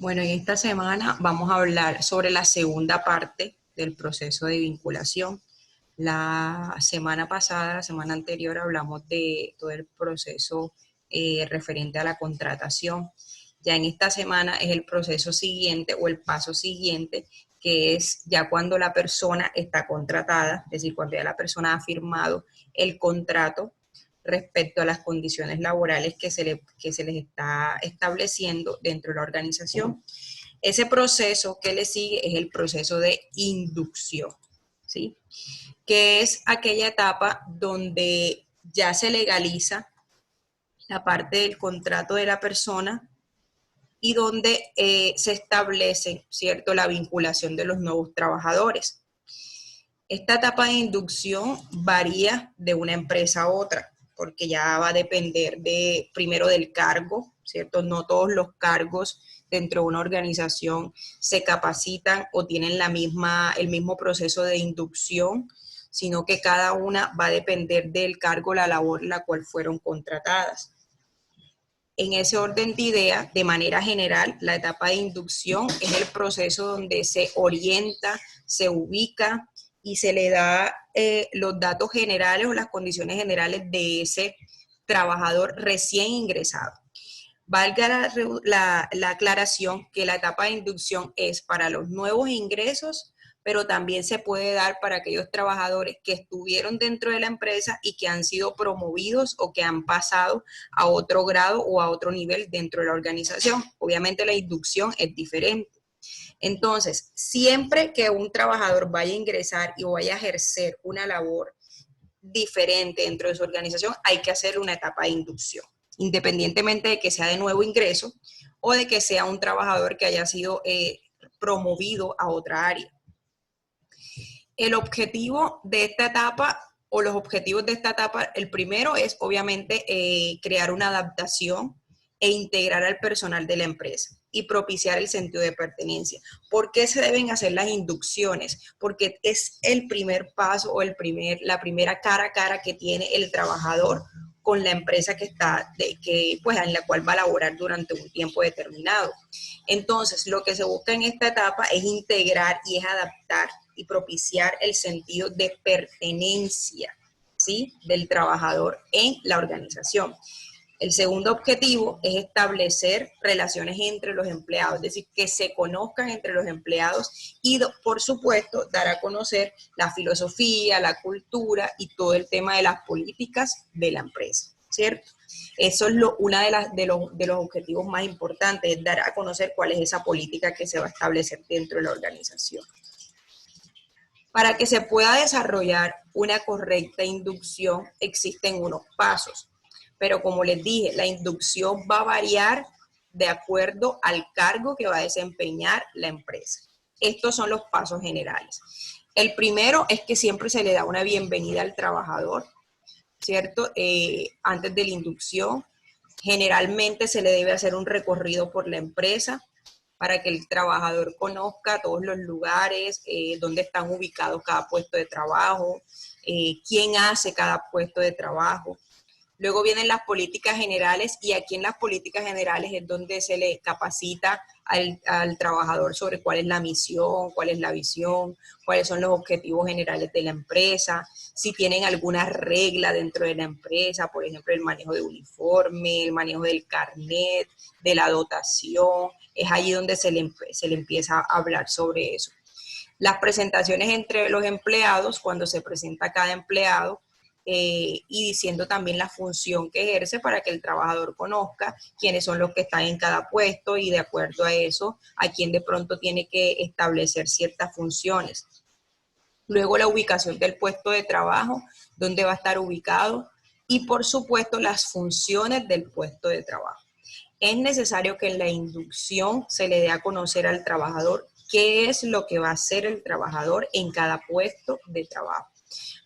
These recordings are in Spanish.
Bueno, en esta semana vamos a hablar sobre la segunda parte del proceso de vinculación. La semana pasada, la semana anterior, hablamos de todo el proceso referente a la contratación. Ya en esta semana es el proceso siguiente o el paso siguiente, que es ya cuando la persona está contratada, es decir, cuando ya la persona ha firmado el contrato respecto a las condiciones laborales que se les está estableciendo dentro de la organización. Ese proceso que le sigue es el proceso de inducción, ¿sí? Que es aquella etapa donde ya se legaliza la parte del contrato de la persona y donde se establece, ¿cierto?, la vinculación de los nuevos trabajadores. Esta etapa de inducción varía de una empresa a otra, porque ya va a depender primero del cargo, ¿cierto? No todos los cargos dentro de una organización se capacitan o tienen el mismo proceso de inducción, sino que cada una va a depender del cargo, la labor en la cual fueron contratadas. En ese orden de ideas, de manera general, la etapa de inducción es el proceso donde se orienta, se ubica y se le da los datos generales o las condiciones generales de ese trabajador recién ingresado. Valga la aclaración que la etapa de inducción es para los nuevos ingresos, pero también se puede dar para aquellos trabajadores que estuvieron dentro de la empresa y que han sido promovidos o que han pasado a otro grado o a otro nivel dentro de la organización. Obviamente la inducción es diferente. Entonces, siempre que un trabajador vaya a ingresar y vaya a ejercer una labor diferente dentro de su organización, hay que hacer una etapa de inducción, independientemente de que sea de nuevo ingreso o de que sea un trabajador que haya sido promovido a otra área. El objetivo de esta etapa o los objetivos de esta etapa, el primero es obviamente crear una adaptación e integrar al personal de la empresa y propiciar el sentido de pertenencia. ¿Por qué se deben hacer las inducciones? Porque es el primer paso o la primera cara a cara que tiene el trabajador con la empresa pues, en la cual va a laborar durante un tiempo determinado. Entonces, lo que se busca en esta etapa es integrar y es adaptar y propiciar el sentido de pertenencia, ¿sí?, del trabajador en la organización. El segundo objetivo es establecer relaciones entre los empleados, es decir, que se conozcan entre los empleados y, por supuesto, dar a conocer la filosofía, la cultura y todo el tema de las políticas de la empresa, ¿cierto? Eso es uno de los objetivos más importantes, es dar a conocer cuál es esa política que se va a establecer dentro de la organización. Para que se pueda desarrollar una correcta inducción, existen unos pasos. Pero como les dije, la inducción va a variar de acuerdo al cargo que va a desempeñar la empresa. Estos son los pasos generales. El primero es que siempre se le da una bienvenida al trabajador, ¿cierto? Antes de la inducción. Generalmente se le debe hacer un recorrido por la empresa para que el trabajador conozca todos los lugares, dónde están ubicados cada puesto de trabajo, quién hace cada puesto de trabajo. Luego vienen las políticas generales y aquí en las políticas generales es donde se le capacita al trabajador sobre cuál es la misión, cuál es la visión, cuáles son los objetivos generales de la empresa, si tienen alguna regla dentro de la empresa, por ejemplo, el manejo de uniforme, el manejo del carnet, de la dotación. Es allí donde se le empieza a hablar sobre eso. Las presentaciones entre los empleados, cuando se presenta cada empleado, y diciendo también la función que ejerce para que el trabajador conozca quiénes son los que están en cada puesto y de acuerdo a eso, a quién de pronto tiene que establecer ciertas funciones. Luego la ubicación del puesto de trabajo, dónde va a estar ubicado y por supuesto las funciones del puesto de trabajo. Es necesario que en la inducción se le dé a conocer al trabajador qué es lo que va a hacer el trabajador en cada puesto de trabajo.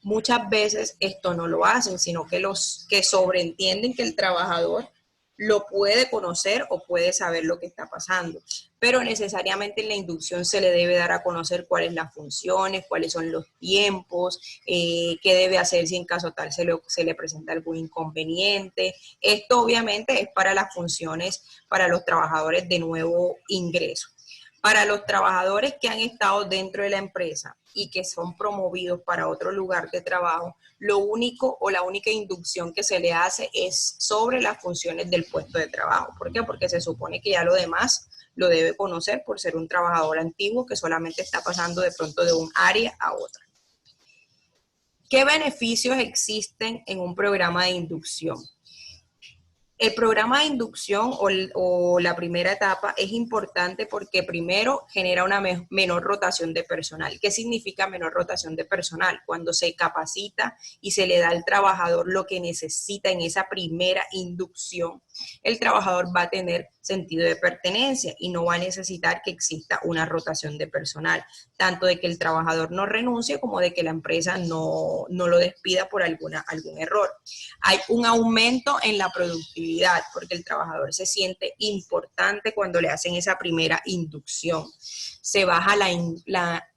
Muchas veces esto no lo hacen, sino que los que sobreentienden que el trabajador lo puede conocer o puede saber lo que está pasando, pero necesariamente en la inducción se le debe dar a conocer cuáles son las funciones, cuáles son los tiempos, qué debe hacer si en caso tal se le presenta algún inconveniente. Esto obviamente es para las funciones, para los trabajadores de nuevo ingreso. Para los trabajadores que han estado dentro de la empresa y que son promovidos para otro lugar de trabajo, lo único o la única inducción que se le hace es sobre las funciones del puesto de trabajo. ¿Por qué? Porque se supone que ya lo demás lo debe conocer por ser un trabajador antiguo que solamente está pasando de pronto de un área a otra. ¿Qué beneficios existen en un programa de inducción? El programa de inducción o la primera etapa es importante porque primero genera una menor rotación de personal. ¿Qué significa menor rotación de personal? Cuando se capacita y se le da al trabajador lo que necesita en esa primera inducción, el trabajador va a tener sentido de pertenencia y no va a necesitar que exista una rotación de personal, tanto de que el trabajador no renuncie como de que la empresa no lo despida por algún error. Hay un aumento en la productividad porque el trabajador se siente importante cuando le hacen esa primera inducción. Se baja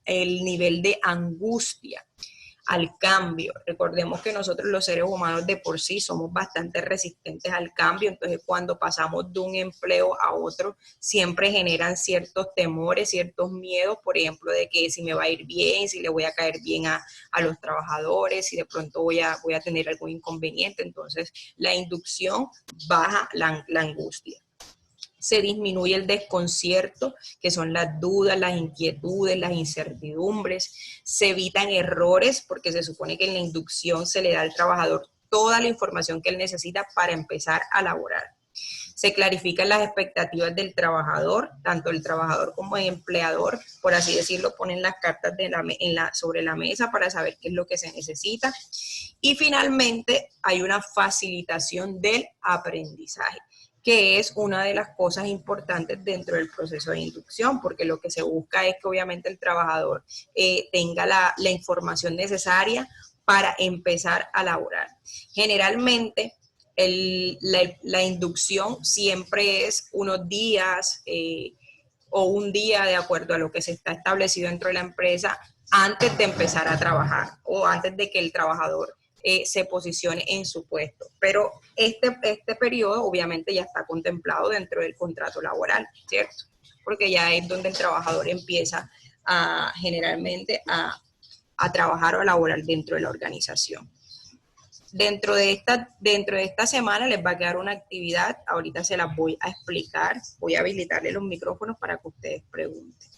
el nivel de angustia al cambio. Recordemos que nosotros los seres humanos de por sí somos bastante resistentes al cambio, entonces cuando pasamos de un empleo a otro siempre generan ciertos temores, ciertos miedos, por ejemplo, de que si me va a ir bien, si le voy a caer bien a los trabajadores, si de pronto voy a tener algún inconveniente. Entonces la inducción baja la angustia. Se disminuye el desconcierto, que son las dudas, las inquietudes, las incertidumbres. Se evitan errores porque se supone que en la inducción se le da al trabajador toda la información que él necesita para empezar a laborar. Se clarifican las expectativas del trabajador, tanto el trabajador como el empleador, por así decirlo, ponen las cartas sobre la mesa para saber qué es lo que se necesita. Y finalmente hay una facilitación del aprendizaje, que es una de las cosas importantes dentro del proceso de inducción, porque lo que se busca es que obviamente el trabajador tenga la información necesaria para empezar a laborar. Generalmente, la inducción siempre es unos días o un día de acuerdo a lo que se está establecido dentro de la empresa antes de empezar a trabajar o antes de que el trabajador se posicione en su puesto. Pero este periodo obviamente ya está contemplado dentro del contrato laboral, ¿cierto? Porque ya es donde el trabajador empieza generalmente a trabajar o a laborar dentro de la organización. Dentro de esta semana les va a quedar una actividad, ahorita se las voy a explicar, voy a habilitarle los micrófonos para que ustedes pregunten.